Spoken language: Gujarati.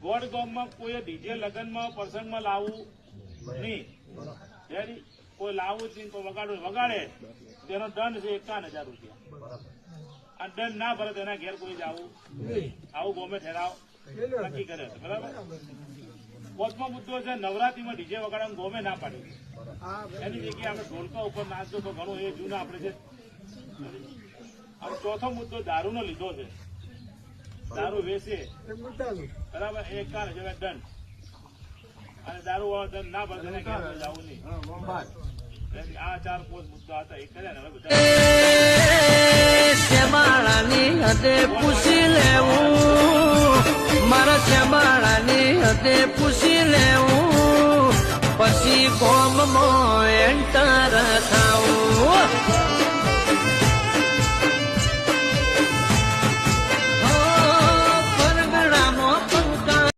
ગોળ ગામમાં કોઈ ડીજે લગ્નમાં પ્રસંગમાં લાવવું નહીં. કોઈ લાવવું જ નહીં, કોઈ વગાડે તેનો દંડ છે 51,000 રૂપિયા. અને દંડ ના ભરે તેના ઘેર કોઈ જવું આવું ગોમે ઠેરાવ નક્કી કરે છે. બરાબર. 5મો મુદ્દો છે નવરાત્રીમાં ડીજે વગાડવાનું ગોમે ના પાડી. એની જગ્યાએ આપણે ઢોલકા ઉપર નાચતો તો ઘણું એ જૂના આપણે છે. હવે 4થો મુદ્દો દારૂનો લીધો છે. દારૂ વેચે બરાબર 51,000 દંડ. અને દારૂ વાળો દંડ ના ભરે તેને ઘેર કોઈ જવું નહીં. આ 4-5 મુદ્દા હતા. એ કર્યા ને હવે બધા શ્યામાળાની હદે પૂછી લેવું, મારા શ્યામાળાની હદે પૂછી લેવું, પછી ગોમમાં એન્ટર થાવું.